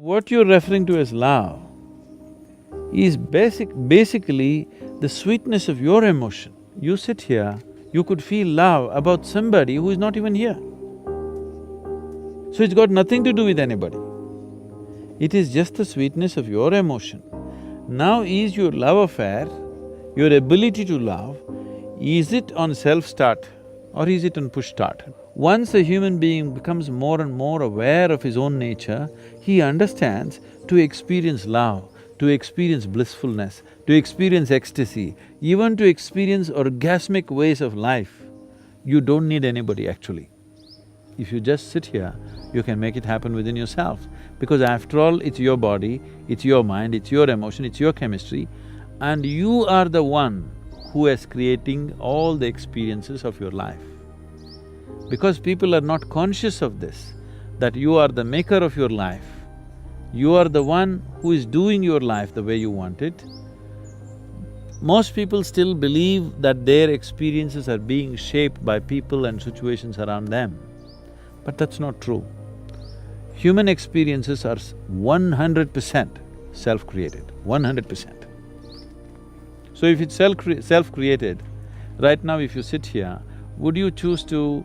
What you're referring to as love is basically the sweetness of your emotion. You sit here, you could feel love about somebody who is not even here. So it's got nothing to do with anybody. It is just the sweetness of your emotion. Now is your love affair, your ability to love, is it on self-start or is it on push-start? Once a human being becomes more and more aware of his own nature, he understands to experience love, to experience blissfulness, to experience ecstasy, even to experience orgasmic ways of life, you don't need anybody actually. If you just sit here, you can make it happen within yourself. Because after all, it's your body, it's your mind, it's your emotion, it's your chemistry, and you are the one who is creating all the experiences of your life. Because people are not conscious of this, that you are the maker of your life, you are the one who is doing your life the way you want it. Most people still believe that their experiences are being shaped by people and situations around them, but that's not true. Human experiences are 100% self-created, 100%. So if it's self-created, right now if you sit here, would you choose to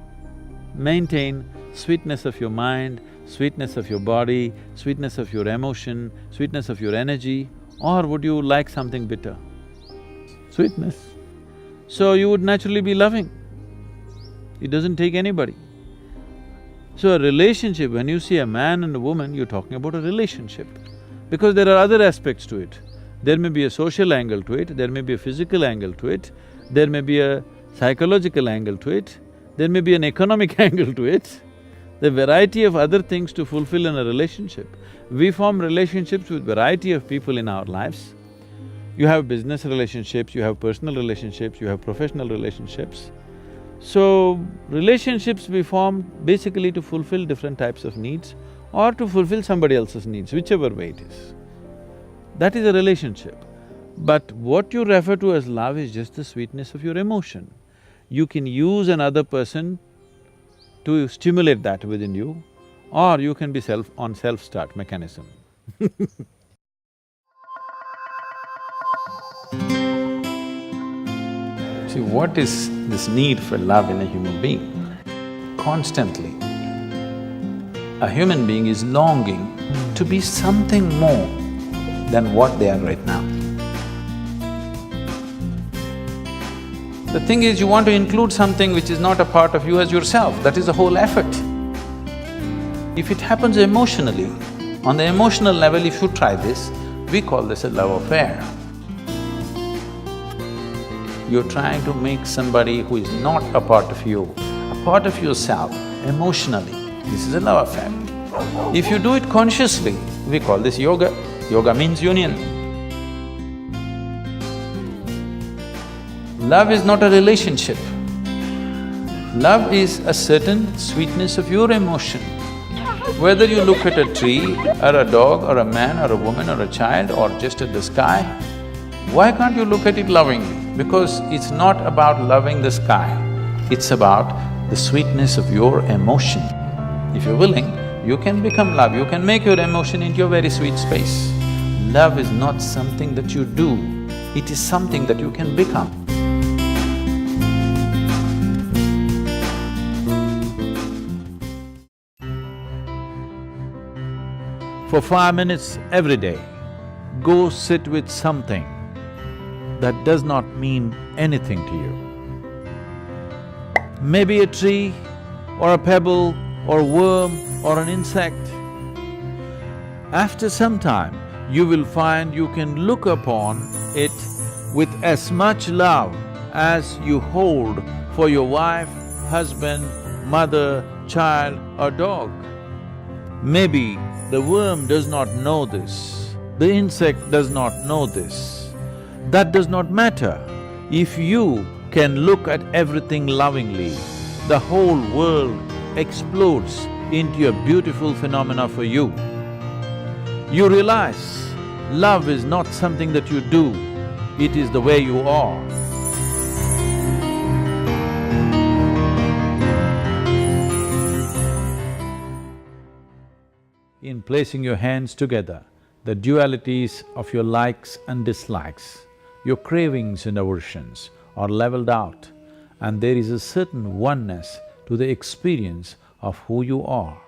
maintain sweetness of your mind, sweetness of your body, sweetness of your emotion, sweetness of your energy, or would you like something bitter? Sweetness. So you would naturally be loving. It doesn't take anybody. So a relationship, when you see a man and a woman, you're talking about a relationship. Because there are other aspects to it. There may be a social angle to it, there may be a physical angle to it, there may be a psychological angle to it, there may be an economic angle to it, the variety of other things to fulfill in a relationship. We form relationships with variety of people in our lives. You have business relationships, you have personal relationships, you have professional relationships. So, relationships we form basically to fulfill different types of needs or to fulfill somebody else's needs, whichever way it is. That is a relationship. But what you refer to as love is just the sweetness of your emotion. You can use another person to stimulate that within you, or you can be on self-start mechanism. See, what is this need for love in a human being? Constantly, a human being is longing to be something more than what they are right now. The thing is, you want to include something which is not a part of you as yourself, that is the whole effort. If it happens emotionally, on the emotional level, if you try this, we call this a love affair. You're trying to make somebody who is not a part of you, a part of yourself, emotionally. This is a love affair. If you do it consciously, we call this yoga. Yoga means union. Love is not a relationship. Love is a certain sweetness of your emotion. Whether you look at a tree, or a dog, or a man, or a woman, or a child, or just at the sky, why can't you look at it lovingly? Because it's not about loving the sky, it's about the sweetness of your emotion. If you're willing, you can become love, you can make your emotion into a very sweet space. Love is not something that you do, it is something that you can become. For 5 minutes every day, go sit with something that does not mean anything to you. Maybe a tree, or a pebble, or a worm, or an insect. After some time, you will find you can look upon it with as much love as you hold for your wife, husband, mother, child, or dog. Maybe the worm does not know this, the insect does not know this. That does not matter. If you can look at everything lovingly, the whole world explodes into a beautiful phenomena for you. You realize love is not something that you do, it is the way you are. In placing your hands together, the dualities of your likes and dislikes, your cravings and aversions are leveled out, and there is a certain oneness to the experience of who you are.